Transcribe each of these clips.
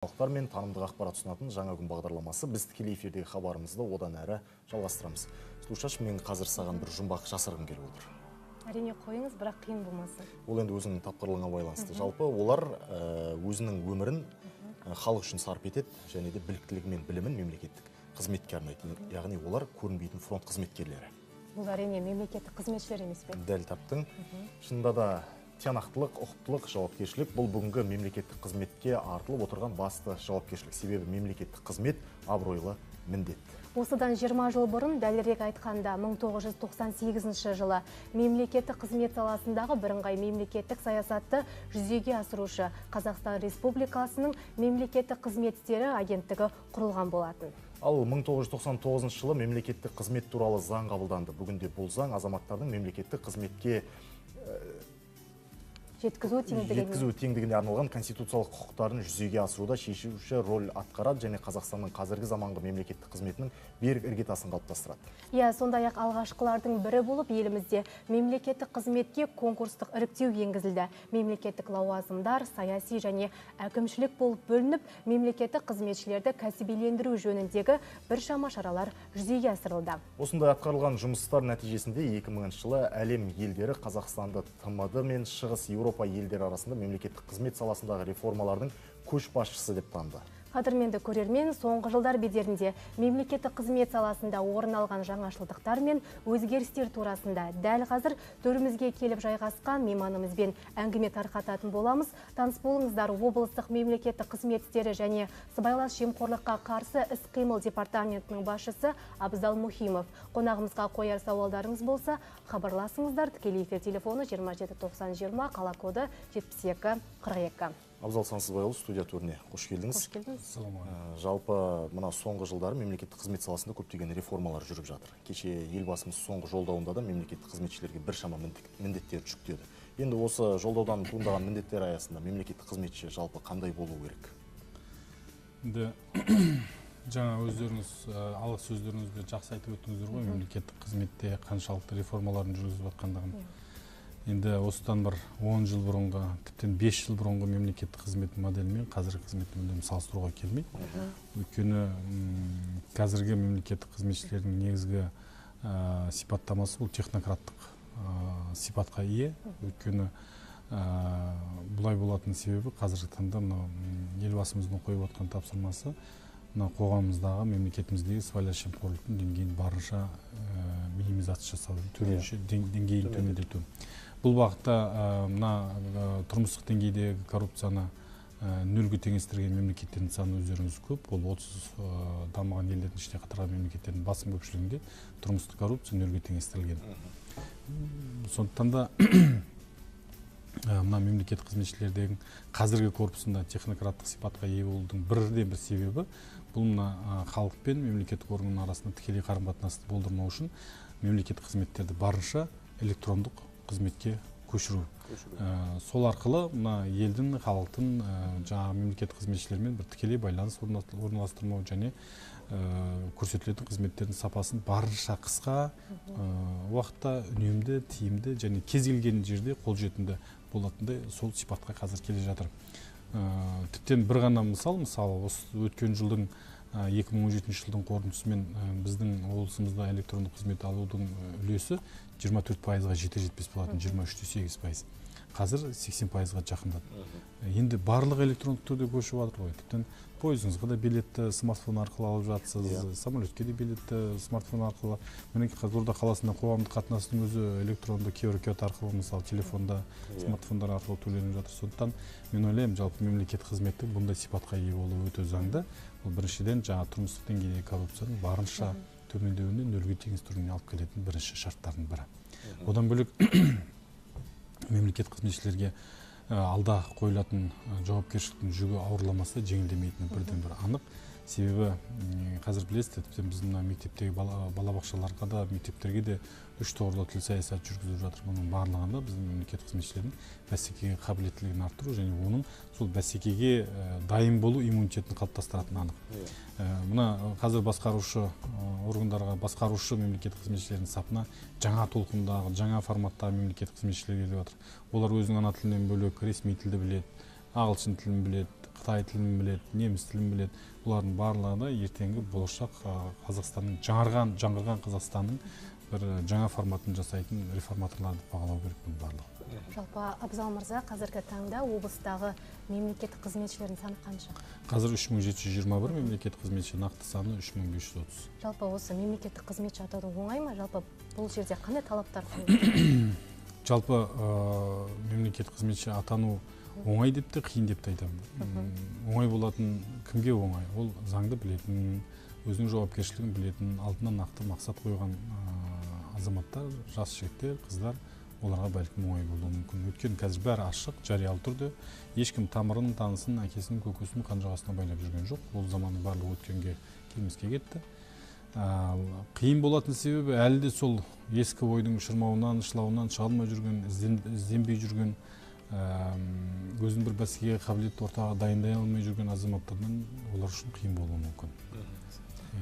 жаңалықтар мен танымдық ақпарат ұсынатын жаңа күн бағдарламасы. Біз тікелей эфирдегі хабарымызды одан әрі жалғастырамыз. Сұлушаш, мен қазір саған бір жұмбақ жасырғым келіп отыр. Әрине қойыңыз, бірақ қиын болмасын. Ол енді өзінің тапқырлығына байланысты. Жалпы олар өзінің өмірін халық үшін сарп етеді, және де біліктілігі мен білімін мемлекеттік қызметке арнайды. Яғни олар көрінбейтін фронт қызметкерлері. Бұл әрине мемлекеттік қызметшілер емес пе? Дәл таптың. Шынында да тиянақтылық, ұқыптылық, жауапкершілік бұл бүгінгі мемлекеттік қызметке артылып отырған басты жауапкершілік. Себебі мемлекеттік қызмет абыройлы міндет. Осыдан 20 жыл бұрын, дәлірек айтқанда 1998 жылы мемлекеттік қызмет саласындағы бірыңғай мемлекеттік саясатты жүзеге асырушы Қазақстан Республикасының мемлекеттік қызмет істері агенттігі құрылған болатын. Ал 1999 жылы мемлекеттік қызмет туралы заң қабылданды. Бүгінде бұл заң азаматтардың мемлекеттік қызметке жеткізу теңдігіне арналған конституциялық құқықтарын жүзеге асыруда шешуші рөл атқарады және Қазақстанның қазіргі заманғы мемлекеттік қызметінің берік іргетасын қалыптастырады. Сондай-ақ алғашқылардың бірі болып елімізде мемлекеттік қызметке конкурстық іріктеу енгізілді. Мемлекеттік лауазымдар саяси және әкімшілік болып бөлініп, мемлекеттік қызметшілерді кәсібилендіру жөніндегі біршама шаралар жүзеге асырылды. Осындай атқарылған жұмыстар нәтижесінде 2000 жылы әлем елдері Қазақстанды ТМД мен Шығыс Еуропа елдері арасында мемлекеттік қызмет саласындағы реформалардың көшбасшысы деп таныды. Қадірменді көрермен, соңғы жылдар бедерінде мемлекеттік қызмет саласында орын алған жаңашылдықтар мен өзгерістер турасында дәл қазір төрімізге келіп жайғасқан мейманымызбен әңгіме тарқататын боламыз. Таныс болыңыздар, облыстық мемлекеттік қызмет істері және сыбайлас жемқорлыққа қарсы іс-қимыл департаментінің басшысы Абзал Мухимов. Қонағымызға қояр сауалдарыңыз болса, хабарласыңыздар. Тікелей эфир телефоны 27 90 20, қала коды 72 42. Абзал Сансызбайұлы, студия төріне қош келдіңіз. Қош келдіңіз. Жалпы мына соңғы жылдары мемлекеттік қызмет саласында көптеген реформалар жүріп жатыр. Кеше елбасымыз соңғы жолдауында да мемлекеттік қызметшілерге біршама міндеттер жүктеді. Енді осы жолдаудан туындаған міндеттер аясында мемлекеттік қызметші жалпы қандай болу керек? Жаңа өздеріңіз алғы сөздеріңізде жақсы айтып өттіңіздер ғой, мемлекеттік қызметте қаншалықты реформалардың жүргізіліп жатқандығын. Енді осыдан бір 10 жыл бұрынғы, тіптен 5 жыл бұрынғы мемлекеттік қызмет моделімен қазіргі қызмет моделін салыстыруға келмейді. Өйткені қазіргі мемлекеттік қызметшілердің негізгі сипаттамасы бұл технократтық сипатқа ие. Өйткені бұлай болатын себебі қазіргі таңда елбасымыздың қойып отқан тапсырмасы қоғамымыздағы, мемлекетіміздегі сыбайлас жемқорлықтың деңгейін барынша минимизация жасау, деңгейін төмендету. Бұл бағытта тұрмыстық деңгейдегі коррупцияны нөлге теңестірген мемлекеттердің саны өздеріңіз көп. Ол 30 дамыған елдердің ішінде қатарған мемлекеттердің басым көпшілігінде тұрмыстық коррупция нөлге теңестірілген. Сондықтан да мемлекеттік қызметшілердің қазіргі корпусында технократтық сипатқа ие болудың бірден бір себебі бұл халық пен мемлекеттік органның арасында тікелей қарым-қатынасты болдырмау үшін мемлекеттік қызметтерді барынша электрондық қызметке көшіру. Сол арқылы елдің, халықтың жаңағы мемлекеттік қызметшілермен бір тікелей байланыс орналастырмау және көрсетілетін қызметтердің сапасын барынша қысқа уақытта үнемді, тиімді және кез келген жерде қолжетімді болатындай сол сипатқа қазір келе жатыр. Тіптен бір ғана мысалы осы өткен жылдың 2017 жылдың қорытындысымен біздің облысымызда электрондық қызмет алудың үлесі 24%-ға жетпес болатын, 23,8%. Қазір 80%-ға жақындады. Енді барлық электрондық түрде көшіп жатыр ғой. Тіптен пойызыңызға да билетті смартфон арқылы алып жатсыз, самолетке де билетті смартфон арқылы. Міне Қызылорда қаласында қоғамдық қатынастың өзі электронды QR-код арқылы, мысалы телефонда, смартфондар арқылы төленіп жатыр. Сондықтан мен ойлаймын, жалпы мемлекеттік қызметтің бұндай сипатқа ие болуы өте заңды. Бұл біріншіден жаңа тұрмыстық деңгейдегі коррупцияның барынша төмендеуіне, нөлге теңестіруіне алып келетін бірінші шарттардың бірі. Одан бөлек мемлекеттік қызметшілерге алда қойылатын жауапкершіліктің жүгі ауырламаса жеңілдемейтіні бірден бір анық. Себебі қазір білесіздер, біздің мектептегі балабақшаларға да, мектептерге де 3 тоғырлы тіл саясат жүргізіліп жатыр. Бұның барлығында біздің мемлекеттік қызметшілердің бәсекеге қабілеттілігін арттыру және оның сол бәсекеге дайын болу иммунитетін қалыптастыратын анық. Мына қазір басқарушы органдарға, басқарушы мемлекеттік қызметшілердің сапына жаңа толқындағы, жаңа форматтағы мемлекеттік қызметшілер келіп жатыр. Олар өзінің ана тілінен бөлек ресми тілді біледі, ағылшын тілін біледі, Қытай тілін біледі, неміс тілін біледі. Бұлардың барлығы да ертеңгі болашақ Қазақстанның жаңғырған Қазақстанның бір жаңа форматын жасайтын реформаторларды бағалау керек бұның барлығы. Жалпы Абзал мырза, қазіргі таңда облыстағы мемлекеттік қызметшілердің саны қанша? Қазір 3721 мемлекеттік қызметші, нақты саны 3530. Жалпы осы мемлекеттік қызметші атаудың оңай ма? Жалпы бұл жерде қандай талаптар қойылады? Жалпы мемлекеттік қызметші атану оңай деп те, қиын деп те айтамын. Оңай болатын кімге оңай? Ол заңды білетін, өзінің жауапкершілігін білетін, алдынан нақты мақсат қойған азаматтар, жас жігіттер, қыздар, оларға бәлкім оңай болуы мүмкін. Өйткені қазір бәрі ашық, жариялы түрде. Ешкім тамырын, танысын, әкесінің, көкесінің қанжығасына байлап жүрген жоқ. Ол заманның барлығы өткенге, келмеске кетті. Қиын болатын себебі әлі де сол ескі ойдың шырмауынан, шылауынан шыға алмай жүрген, ізденбей жүрген, өзін бір бәсекеге қабілетті ортаға дайындай алмай жүрген азаматтардан олар үшін қиын болуы мүмкін.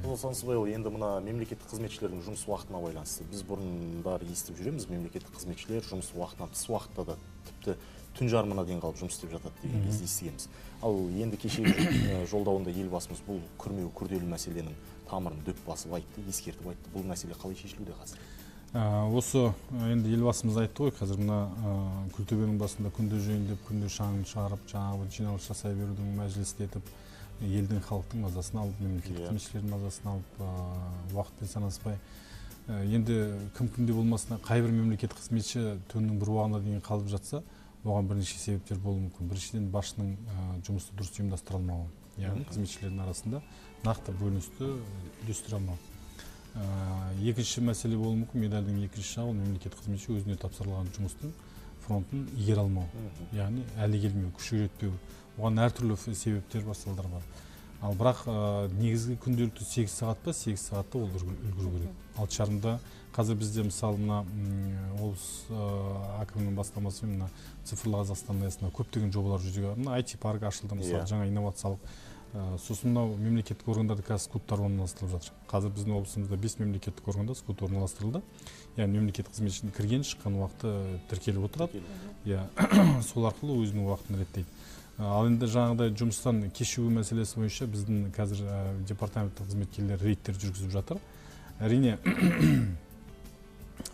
Сансызбайұлы, енді мына мемлекеттік қызметшілердің жұмыс уақытына байланысты. Біз бұрындар естіп жүреміз, мемлекеттік қызметшілер жұмыс уақытынан тыс уақытта да тіпті түн жарымына дейін қалып жұмыс істеп жатады деген кезде естігенбіз. Ал енді кешегі жолдауында елбасымыз бұл күрмеу, күрделі мәселенің тамырын дөп басып айтты, ескертіп айтты. Бұл мәселе қалай шешілуде қазір? Осы енді елбасымыз айтты ғой, қазір мына Күлтөбенің басында күнде жөндеп, күнде шаңын шығарып, жаңағы жиналыс жасай берудің, мәжілісті етіп, елдің, халықтың мазасын алып, мемлекеттік қызметшілердің мазасын алып, уақытпен санаспай. Енді кім-кімде болмасына, қайбір мемлекеттік қызметші түннің бір уағына дейін қалып жатса, оған бірнеше себептер болуы мүмкін. Біріншіден, басшының жұмысты дұрыс ұйымдастыра алмауы, яғни қызметшілердің арасында нақты бөліністі үйлестіре алмау. Екінші мәселе болуы мүмкін, медальдің екінші жағы, мемлекеттік қызметші өзіне тапсырылған жұмыстың фронтын игере алмау, яғни әлі келмеу, күші жетпеу. Оған әртүрлі себептер бар, салдар бар. Ал бірақ негізгі күнделікті 8 сағат па, 8 сағатта ол үлгеру керек. 6:30-да қазір бізде мысалы мына облыс әкімінің бастамасымен мына цифрлы Қазақстан аясында көптеген жобалар жүзеге асырылды. IT парк ашылды, мысалы жаңа инновациялық. Сосын мынау мемлекеттік органдарда қазір скуттар орналастырылып жатыр. Қазір біздің облысымызда 5 мемлекеттік органда скут орналастырылды. Яғни мемлекеттік қызметшінің кірген, шыққан уақыты тіркеліп отырады. Сол арқылы өзінің уақытын реттейді. Ал енді жаңағыдай жұмыстан кешігу мәселесі бойынша біздің қазір департаменттің қызметкерлері рейдтер жүргізіп жатыр. Әрине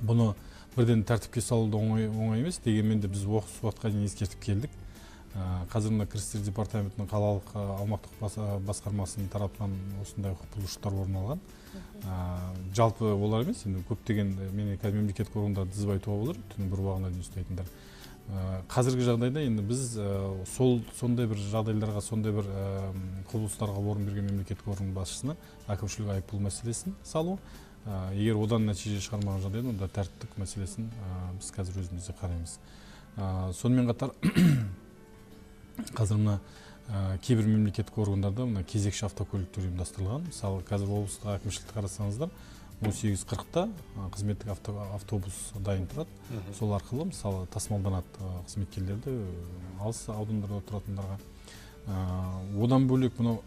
бұны бірден тәртіпке салуды оңай емес, дегенмен де біз уақытқа дейін ескертіп келдік. Қазір мына кірістер департаментінің қалалық аумақтық басқармасының тарапынан осындай құқық бұзушылықтар орын алған. Жалпы олар емес, енді көптеген мемлекеттік органдар тізіп айтуға болар, түннің бір уағына дейін ұстайтындар. Қазіргі жағдайда енді біз сондай бір жағдайларға, сондай бір құбылыстарға орын берген мемлекеттік орган басшысына әкімшілік айыппұл мәселесін салу. Егер одан нәтиже шығармаған жағдайда, онда тәртіптік мәселесін біз қазір өзімізде қараймыз. Сонымен қатар қазір мына кейбір мемлекеттік органдарда мына кезекші автокөліктер ұйымдастырылған. Мысалы, қазір облыстық әкімшілікті қарасаңыздар, 18:40-та қызметтік автобус дайын тұрады. Сол арқылы мысалы тасымалданады қызметкерлерді алыс аудандарда тұратындарға. Одан бөлек мынау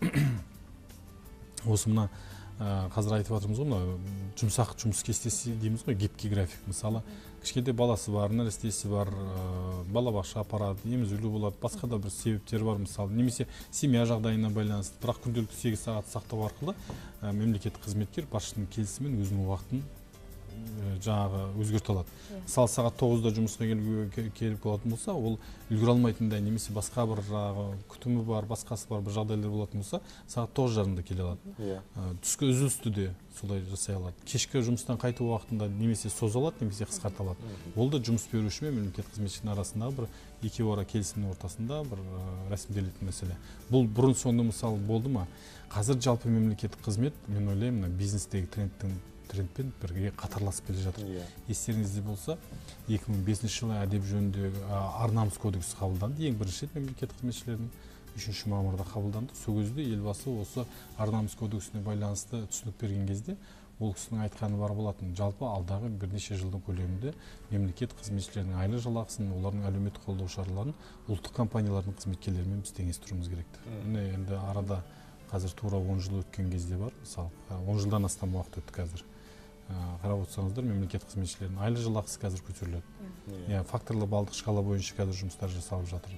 осы мына қазір айтып жатырмыз ғой, мына жұмсақ жұмыс кестесі дейміз ғой, гибкий график. Мысалы, кішкентай баласы бар, нәрестесі бар, балабақша апарады, емізулі болады, басқа да бір себептер бар, мысалы, немесе семья жағдайына байланысты. Бірақ күнделікті 8 сағат сақтау арқылы мемлекеттік қызметкер басшының келісімен өзінің уақытын жаңағы өзгерте алады. Мысалы, сағат 9-да жұмысқа келіп болатын болса, ол үлгере алмайтындай, немесе басқа бір күтімі бар, басқасы бар бір жағдайлар болатын болса, сағат 9:30-да келе алады. Түскі үзілісті де солай жасай алады. Кешкі жұмыстан қайту уақытында немесе созалады, немесе қысқарта алады. Ол да жұмыс беруші мен мемлекеттік қызметшінің арасындағы бір екеуара келісімнің ортасында бір рәсімделетін мәселе. Бұл бұрын соңды мысалы болды ма? Қазір жалпы мемлекеттік қызмет, мен ойлаймын, бизнестегі трендпен бірге қатарласып келе жатыр. Естеріңізде болса, 2005 жылы әдеп жөніндегі ар-намыс кодексі қабылданды. Ең бірінші рет мемлекеттік қызметшілердің 3 мамырда қабылданды. Сол кезде елбасы осы ар-намыс кодексіне байланысты түсінік берген кезде ол кісінің айтқаны бар болатын. Жалпы алдағы бірнеше жылдың көлемінде мемлекеттік қызметшілердің айлық жалақысын, олардың әлеуметтік қолдау шараларын ұлттық компаниялардың қызметкерлерімен біз теңестіруіміз керек. Енді арада қазір тура 10 жыл өткен кезде бар. Мысалы, 10 жылдан астам уақыт өтті қазір. Қарап отырсаңыздар, мемлекеттік қызметшілердің айлық жалақысы қазір көтеріледі. Факторлы балдық шкала бойынша қазір жұмыстар жасалып жатыр.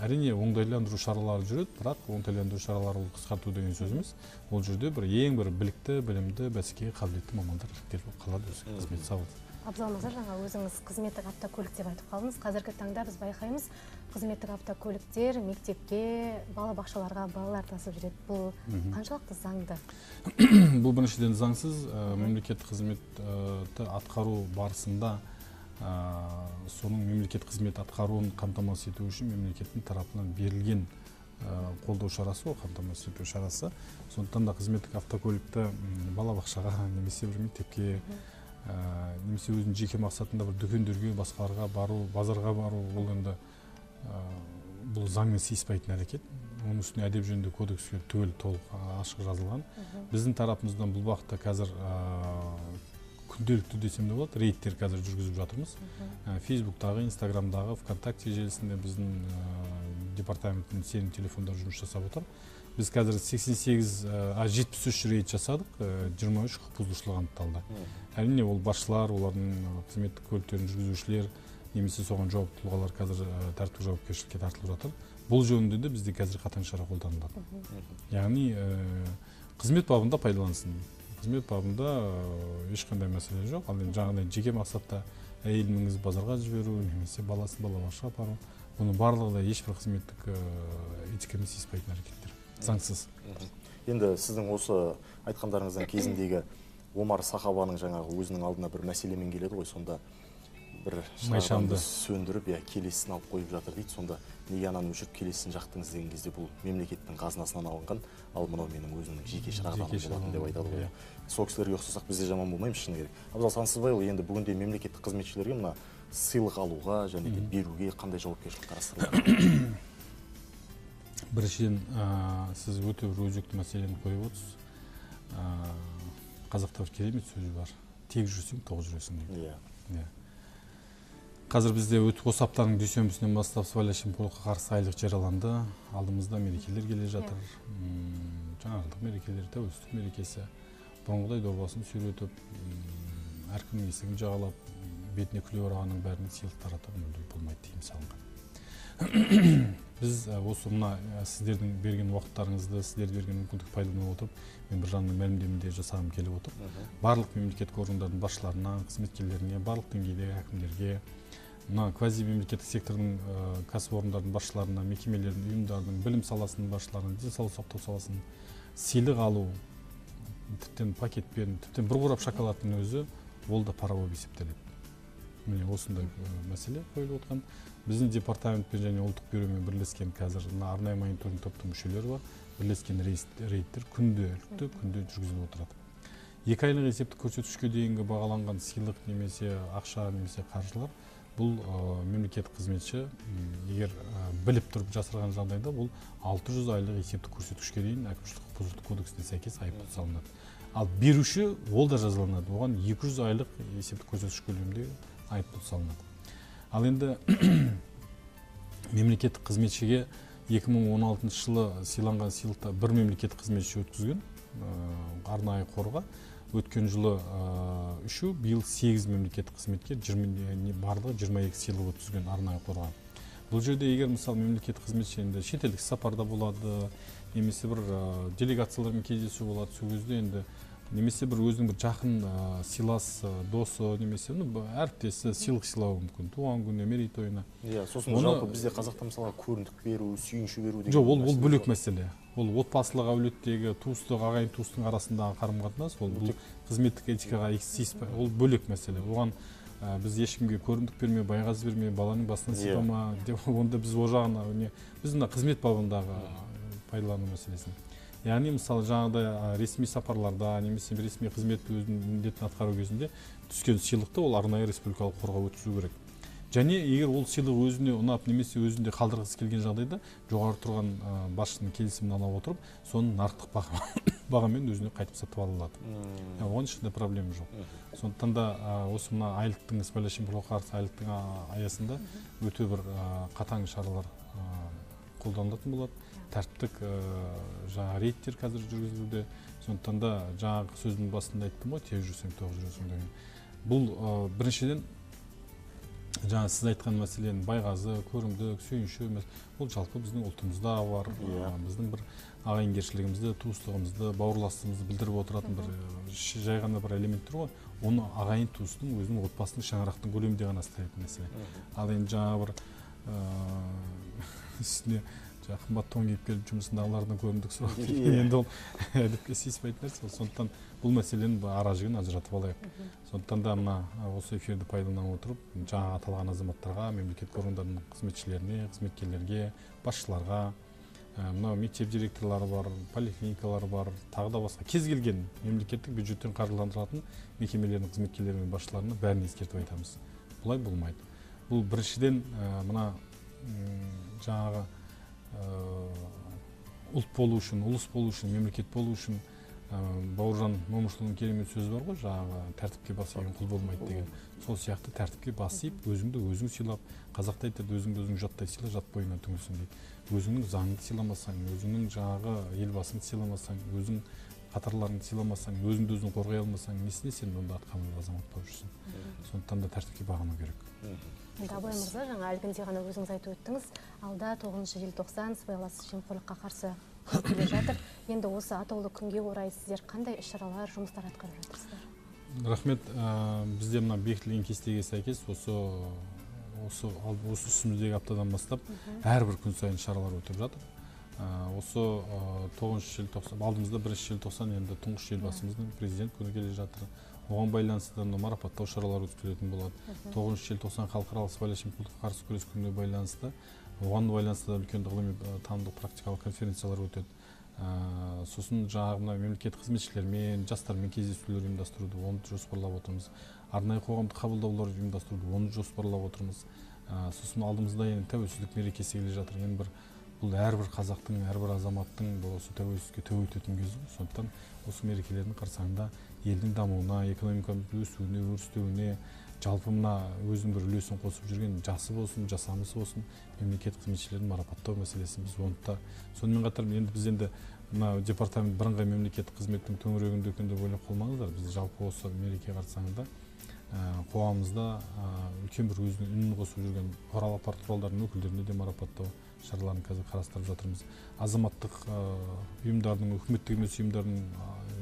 Әрине оңтайландыру шаралары жүреді, бірақ оңтайландыру шаралары ол қысқарту деген сөз емес. Ол жерде бір ең бір білікті, білімді, бәсекеге қабілетті мамандар іріктеліп қалады өзі қызмет сабағы. Абзал мырза, жаңа өзіңіз қызметтік автокөлік деп айтып қалдыңыз. Қазіргі таңда біз байқаймыз, қызметтік автокөліктер мектепке, балабақшаларға балалар тасып жүреді. Бұл қаншалықты заңды? Бұл біріншіден заңсыз. Мемлекеттік қызметті атқару барысында соның мемлекет қызмет атқаруын қамтамасыз ету үшін мемлекеттің тарапынан берілген қолдау шарасы, ол қамтамасыз ету шарасы. Сондықтан да қызметтік автокөлікті балабақшаға немесе бір мектепке, немесе өзінің жеке мақсатында бір дүкендерге, басқаларға бару, базарға бару, бұл енді бұл заңмен сыйыспайтын әрекет. Оның үстіне әдеп жөніндегі кодекске түгел толық ашық жазылған. Біздің тарапымыздан бұл бағытта қазір күнделікті десем де болады, рейдтер қазір жүргізіп жатырмыз. Фейсбуктағы, Инстаграмдағы, ВКонтакте желісінде біздің департаменттің сенім телефондары жұмыс жасап отыр. Біз қазір 73 рейд жасадық, 23 құқық бұзушылық анықталды. Әрине ол басшылар, олардың қызметтік көліктерін жүргізушілер, немесе соған жауапты тұлғалар қазір тәртіптік жауапкершілікке тартылып жатыр. Бұл жөнінде де бізде қазір қатаң шара қолданылады. Яғни қызмет бабында пайдалансын. Қызмет бабында ешқандай мәселе жоқ. Ал енді жаңағыдай жеке мақсатта әйеліңізді базарға жіберу, немесе баласын балабақшаға апару, бұның барлығы да ешбір қызметтік этикамен сыйыспайтын әрекеттер. Заңсыз. Енді сіздің осы айтқандарыңыздан кезіндегі Омар Сахабаның жаңағы өзінің алдына бір мәселемен келеді ғой, сонда бір шамды сөндіріп, келесісін алып қойып жатыр дейді. Сонда неге ананы өшіріп келесісін жақтыңыз деген кезде бұл мемлекеттің қазынасынан алынған, ал мынау менің өзімнің жеке шырағданым болатын деп айтады ғой. Сол кісілерге ұқсасақ бізде жаман болмаймыз, шыны керек. Абзал Сансызбайұлы, енді бүгінде мемлекеттік қызметшілерге мына сыйлық алуға және де беруге қандай жауапкершілік қарастырылған? Біріншіден, сіз өте бір өзекті мәселені қойып отырсыз. Қазақта бір керемет сөзі бар. Тек жүрсең, тоқ жүресің дейді. Қазір бізде осы аптаның дүйсенбісінен бастап сыбайлас жемқорлыққа қарсы айлық жарияланды. Алдымызда мерекелер келе жатыр. Жаңажылдық мерекелер, тәуелсіздік мерекесі. Бұрынғыдай дорбасын сүйретіп, әркімнің есігін жағалап, бетіне күле орағанның бәріне сыйлық таратып болмайды тыйым салынған. Біз осы мына сіздердің берген уақыттарыңызды, сіздер берген мүмкіндікті пайдалана отырып, мен бір жағынан мәлімдеме жасағым келіп отыр. Барлық мемлекеттік органдардың басшыларына, қызметкерлеріне, барлық деңгейдегі әкімдерге, мына квази мемлекеттік сектордың кәсіпорындардың басшыларына, мекемелердің, ұйымдардың, білім саласының басшыларына, денсаулық сақтау саласының сыйлық алу, тіптен пакетпен, тіптен бір қорап шоколадтың өзі ол да пара болып есептеледі. Міне осындай мәселе қойылып отқан. Біздің департаментпен және ұлттық бюромен бірлескен қазір арнайы мониторинг топтың мүшелері бар. Бірлескен рейдтер күнделікті жүргізіліп отырады. 2 айлық есептік көрсеткішке дейінгі бағаланған сыйлық немесе ақша немесе қаржылар бұл мемлекеттік қызметші егер біліп тұрып жасырған жағдайда бұл 600 айлық есептік көрсеткішке дейін әкімшілік құқық бұзушылық кодексіне сәйкес айыппұл салынады. Ал беруші ол да жазаланады. Оған 200 айлық есептік көрсеткіш көлемінде айыппұл салынады. Ал енді мемлекеттік қызметшіге 2016 жылы сыйланған сыйлықта бір мемлекеттік қызметші өткізген арнайы қорға. Өткен жылы 3, биыл 8 мемлекеттік қызметкер барлығы 22 сыйлық өткізген арнайы қорға. Бұл жерде егер мысалы мемлекеттік қызметші енді шетелдік сапарда болады, немесе бір делегациялармен кездесу болады, сол кезде енді немесе бір өзінің бір жақын сыйлас досы, немесе әріптесі сыйлық сыйлауы мүмкін, туған күніне, мерейтойына. Сосын жалпы бізде қазақта мысалы көрімдік беру, сүйінші беру деген. Жоқ, ол бөлек мәселе. Ол отбасылық әулеттегі туыстық, ағайын туыстың арасындағы қарым-қатынас, ол қызметтік этикаға сыйыспай, ол бөлек мәселе. Оған біз ешкімге көрімдік берме, байғаз берме, баланың басынан сипама деп, онда біз ол жағына, біз мына қызмет бабындағы пайдалану мәселесін. Яғни мысалы жаңағыдай ресми сапарларда, немесе ресми қызмет өзінің міндетін атқару кезінде түскен сыйлықты ол арнайы республикалық қорға өткізу керек. Және егер ол сыйлық өзіне ұнап, немесе өзінде қалдырғысы келген жағдайда жоғары тұрған басшының келісімін ала отырып, соны нарықтық бағамен өзіне қайтып сатып алынады. Оған ешқандай проблема жоқ. Сондықтан да осы мына айлықтың, сыбайлас жемқорлыққа қарсы айлықтың аясында өте бір қатаң шаралар қолданылатын болады. Тәртіптік жаңа рейдтер қазір жүргізілуде. Сондықтан да жаңағы сөздің басында айттым ғой, тез жүрсең, тоқ жүресің деген. Бұл біріншіден жаңа сіз айтқан мәселенің байғазы, көрімдік, сүйінші бұл жалпы біздің ұлтымызда бар. Біздің бір ағайынкершілігімізді, туыстығымызды, бауырластығымызды білдіріп отыратын бір жай ғана бір элементтер ғой. Оны ағайын туыстың өзінің отбасының шаңырақтың көлемінде ғана ұстайтын мәселе. Ал енді жаңа бір үстіне қымбат тон киіп келіп жұмысындағылардан көрімдік сұрап енді ол әдепке сыйыспайтын нәрсе. Сондықтан бұл мәселенің ара жігін ажыратып алайық. Сондықтан да мына осы эфирді пайдалана отырып, жаңа аталған азаматтарға, мемлекет органдарының қызметшілеріне, қызметкерлерге, басшыларға, мынау мектеп директорлары бар, поликлиникалар бар, тағы да басқа кез келген мемлекеттік бюджеттен қаржыландыратын мекемелердің қызметкерлері мен басшыларына бәрін ескертіп айтамыз. Бұлай болмайды. Бұл біріншіден мына жаңағы ұлт болу үшін, ұлыс болу үшін, мемлекет болу үшін Бауыржан Момышұлының керемет сөзі бар ғой, жаңағы тәртіпке бас иген құл болмайды деген. Сол сияқты тәртіпке бас иіп, өзіңді өзің сыйлап, қазақта айтады, өзіңді өзің жаттай сыйла, жат бойынан түңілсін дейді. Өзіңнің заңыңды сыйламасаң, өзіңнің жаңағы елбасыңды сыйламасаң, өзің қатарларыңды сыйламасаң, өзіңді өзің қорғай алмасаң, несіне сен онда атқамінер азамат болып жүрсің. Сондықтан да тәртіпке бағыну керек. Абай мырза, жаңа әлгінде ғана өзіңіз айтып өттіңіз, алда 9 желтоқсан сыбайлас жемқорлыққа қарсы келе жатыр. Енді осы атаулы күнге орай сіздер қандай іс-шаралар, жұмыстар атқарып жатырсыздар? Рахмет. Бізде мына бекітілген кестеге сәйкес осы үстіміздегі аптадан бастап әрбір күн сайын шаралар өтіп жатыр. Осы 9 желтоқсан, алдымызда 1 желтоқсан енді тұңғыш елбасымыздың президент күні келе жатыр. Оған байланысты марапаттау шаралары өткізілетін болады. 9 желтоқсан халықаралық сыбайлас жемқорлыққа қарсы күрес күніне байланысты, оған байланысты үлкен ғылыми танымдық практикалық конференциялар өтеді. Сосын жаңағы мемлекет қызметшілермен, жастармен кездесулер ұйымдастыруды, оны жоспарлап отырмыз. Арнайы қоғамдық қабылдаулар ұйымдастыруды, оны жоспарлап отырмыз. Сосын алдымызда енді тәуелсіздік мерекесі келе жатыр. Енді бұл әрбір қазақтың, әрбір азаматтың осы тәуелсіздікке тәу ететін кезі. Сондықтан осы мерекелердің қарсаңында елдің дамуына, экономикамыздың өсуіне, өрістеуіне, жалпы мына өзінің бір үлесін қосып жүрген жасы болсын, жасамысы болсын, мемлекет қызметшілерін марапаттау мәселесі біз онда. Сонымен қатар біз енді мына департамент бірыңғай мемлекеттік қызметтің төңірегінде екен деп ойлап қалмаңыздар. Біз жалпы осы мереке қарсаңында қоғамымызда үлкен бір өзінің үнін қосып жүрген бұқаралық ақпарат құралдарының өкілдеріне де марапаттау шараларын қазір қарастырып жатырмыз. Азаматтық ұйымдардың, үкіметтік емес ұйымдардың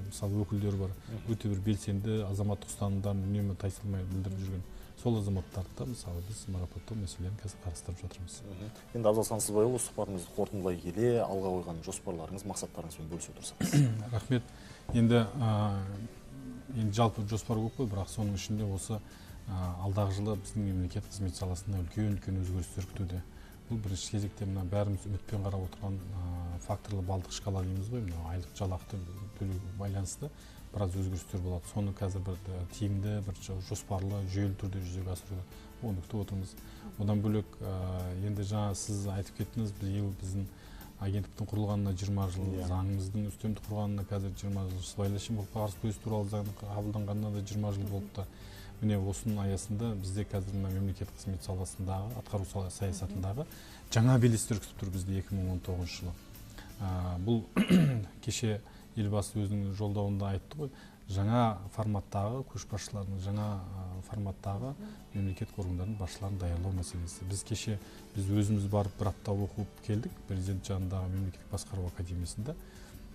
мысалы өкілдері бар. Өте бір белсенді азаматтық ұстанымдарын үнемі тайсалмай білдіріп жүрген сол азаматтарды да мысалы біз марапаттау мәселелерін қазір қарастырып жатырмыз. Енді Абзал Сансызбайұлы, сұхбатымызды қорытындылай келе, алға қойған жоспарларыңыз, мақсаттарыңызбен бөлісе отырсаңыз. Рахмет. Енді жалпы жоспар көп қой, бірақ соның ішінде осы алдағы жылы біздің мемлекет қызмет саласында үлкен өзгерістер күтуде. Бұл бірінші кезекте мына бәріміз үмітпен қарап отырған факторлы балдық шкала дейміз ғой, мына айлық жалақы төлеуге байланысты біраз өзгерістер болады. Соны қазір бір тиімді, бір жоспарлы, жүйелі түрде жүзеге асыруды оны күтіп отырмыз. Одан бөлек енді жаңа сіз айтып кеттіңіз, біздің агенттіктің құрылғанына 20 жыл, заңымыздың үстемдік құрғанына қазір 20 жыл, сыбайлас жемқорлыққа қарсы күрес туралы заң қабылданғанына да 20 жыл болыпты. Міне осының аясында бізде қазір мемлекет қызмет саласындағы, атқару саясатындағы жаңа белестер күтіп тұр бізде 2019 жылы. Бұл кеше елбасы өзінің жолдауында айтты ғой, жаңа форматтағы көшбасшылардың, жаңа форматтағы мемлекет органдарының басшыларын даярлау мәселесі. Біз өзіміз барып бір апта оқып келдік, президент жанындағы мемлекеттік басқару академиясында.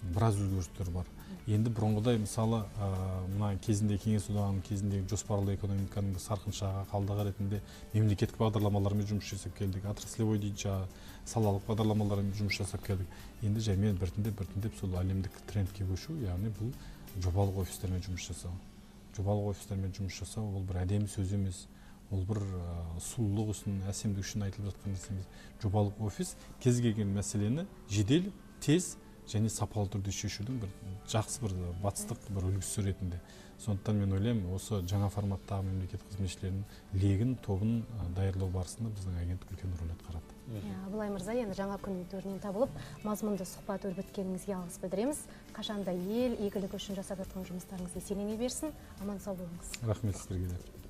Біраз өзгерістер бар. Енді бұрынғыдай мысалы мына кезінде кеңес одағының кезіндегі жоспарлы экономиканың сарқыншағы қалдығы ретінде мемлекеттік бағдарламалармен жұмыс жасап келдік. Отраслевой дейді, салалық бағдарламалармен жұмыс жасап келдік. Енді жәймен біртіндеп сол әлемдік трендке көшу, яғни бұл жобалық офистермен жұмыс жасау. Жобалық офистермен жұмыс жасау ол бір әдемі сөз емес. Ол бір сұлулық үшін, әсемдік үшін айтылып жатқан нәрсе емес. Жобалық офис кез келген мәселені жедел, тез және сапалы түрде шешудің бір жақсы бір батыстық бір үлгісі ретінде. Сондықтан мен ойлаймын, осы жаңа форматтағы мемлекет қызметшілерінің легін, тобын даярлау барысында біздің агенттік үлкен рөл атқарады. Абылай мырза, енді жаңа күн төрінен табылып, мазмұнды сұхбат өрбіткеніңізге алғыс білдіреміз. Қашанда ел игілігі үшін жасап жатқан жұмыстарыңыз еселене берсін. Аман сау болыңыз. Рахмет сіздерге де.